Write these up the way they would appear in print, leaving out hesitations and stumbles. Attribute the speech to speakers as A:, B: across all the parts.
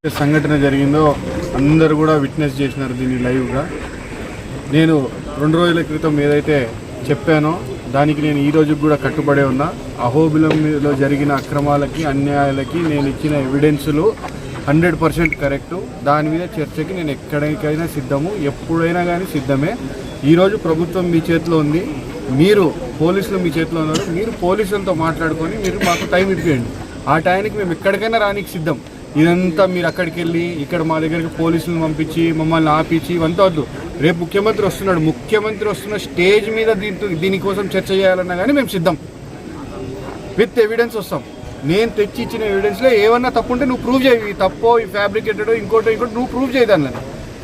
A: సంఘటన జరిగిందో అందరూ కూడా విట్నెస్ చేసినారు దీన్ని లైవ్గా. నేను 2 రోజుల క్రితం ఏదైతే చెప్పానో దానికి నేను ఈ రోజుకి కూడా కట్టుబడే ఉన్నా. అహోబిలంలో జరిగిన అక్రమాలకి అన్యాయాలకి నేను ఇచ్చిన ఎవిడెన్సులు 100% కరెక్టు. దాని మీద చర్చకి నేను ఎక్కడికైనా సిద్ధము, ఎప్పుడైనా కానీ సిద్ధమే. ఈరోజు ప్రభుత్వం మీ చేతిలో ఉంది, మీరు పోలీసులు మీ చేతిలో ఉన్నారు. మీరు పోలీసులతో మాట్లాడుకొని మీరు మాకు టైం ఇప్పియండి. ఆ టైంకి మేము ఎక్కడికైనా రానికి సిద్ధం. ఇదంతా మీరు అక్కడికి వెళ్ళి ఇక్కడ మా దగ్గరికి పోలీసులను పంపించి మమ్మల్ని ఆపించి ఇవంతా వద్దు. రేపు ముఖ్యమంత్రి వస్తున్నాడు, ముఖ్యమంత్రి వస్తున్న స్టేజ్ మీద దీనికోసం చర్చ చేయాలన్నా కానీ మేము సిద్ధం. విత్ ఎవిడెన్స్ వస్తాం. నేను తెచ్చి ఇచ్చిన ఎవిడెన్స్లో ఏమన్నా తప్పు ఉంటే నువ్వు ప్రూవ్ చేయి. తప్పో ఈ ఫ్యాబ్రికేటెడో ఇంకోటి నువ్వు ప్రూవ్ చేయదాన్ని.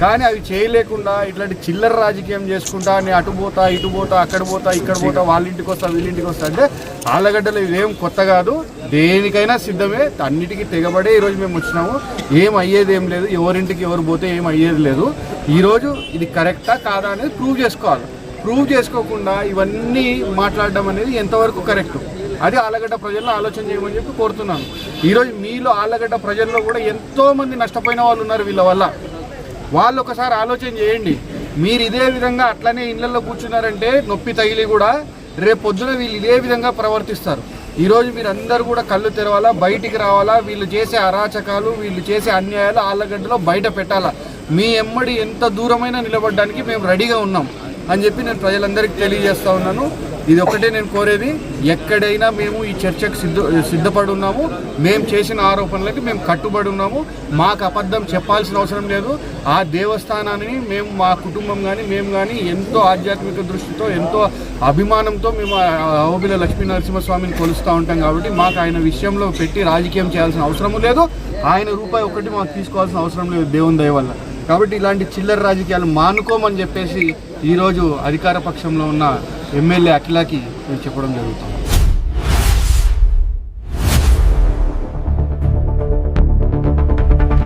A: కానీ అవి చేయలేకుండా ఇట్లాంటి చిల్లర రాజకీయం చేసుకుంటా నేను అటు పోతా ఇటు పోతా అక్కడ పోతా ఇక్కడ పోతా వాళ్ళ ఇంటికి వస్తా వీళ్ళింటికి వస్తా అంటే ఆళ్ళగడ్డలు ఇదేం కొత్త కాదు. దేనికైనా సిద్ధమే, అన్నిటికీ తెగబడే ఈరోజు మేము వచ్చినాము. ఏం అయ్యేది ఏం లేదు, ఎవరింటికి ఎవరు పోతే ఏం అయ్యేది లేదు. ఈరోజు ఇది కరెక్టా కాదా అనేది ప్రూవ్ చేసుకోవాలి. ప్రూవ్ చేసుకోకుండా ఇవన్నీ మాట్లాడడం అనేది ఎంతవరకు కరెక్టు అది ఆళ్ళగడ్డ ప్రజల్లో ఆలోచన చేయమని చెప్పి కోరుతున్నాను. ఈరోజు మీలో ఆళ్ళగడ్డ ప్రజల్లో కూడా ఎంతోమంది నష్టపోయిన వాళ్ళు ఉన్నారు వీళ్ళ వల్ల. వాళ్ళు ఒకసారి ఆలోచన చేయండి. మీరు ఇదే విధంగా అట్లనే ఇళ్లలో కూర్చున్నారంటే నొప్పి తగిలి కూడా రేపు పొద్దున వీళ్ళు ఇదే విధంగా ప్రవర్తిస్తారు. ఈరోజు మీరు అందరూ కూడా కళ్ళు తెరవాలా, బయటికి రావాలా. వీళ్ళు చేసే అరాచకాలు, వీళ్ళు చేసే అన్యాయాలు ఆళ్ళగడ్డలో బయట పెట్టాలా. మీ ఎమ్మడి ఎంత దూరమైనా నిలబడడానికి మేము రెడీగా ఉన్నాం అని చెప్పి నేను ప్రజలందరికీ తెలియజేస్తూ ఉన్నాను. ఇది ఒకటే నేను కోరేది, ఎక్కడైనా మేము ఈ చర్చకు సిద్ధపడి ఉన్నాము. మేము చేసిన ఆరోపణలకి మేము కట్టుబడి ఉన్నాము. మాకు అబద్ధం చెప్పాల్సిన అవసరం లేదు. ఆ దేవస్థానాన్ని మేము మా కుటుంబం కానీ మేము కానీ ఎంతో ఆధ్యాత్మిక దృష్టితో ఎంతో అభిమానంతో మేము అహోబిల లక్ష్మీ నరసింహస్వామిని కొలుస్తూ ఉంటాం. కాబట్టి మాకు ఆయన విషయంలో పెట్టి రాజకీయం చేయాల్సిన అవసరం లేదు. ఆయన రూపాయి ఒకటి మాకు తీసుకోవాల్సిన అవసరం లేదు దేవుని దయ వల్ల. కాబట్టి ఇలాంటి చిల్లర రాజకీయాలు మానుకోమని చెప్పేసి ఈరోజు అధికార పక్షంలో ఉన్న ఎమ్మెల్యే అఖిలకి నేను చెప్పడం జరుగుతుంది.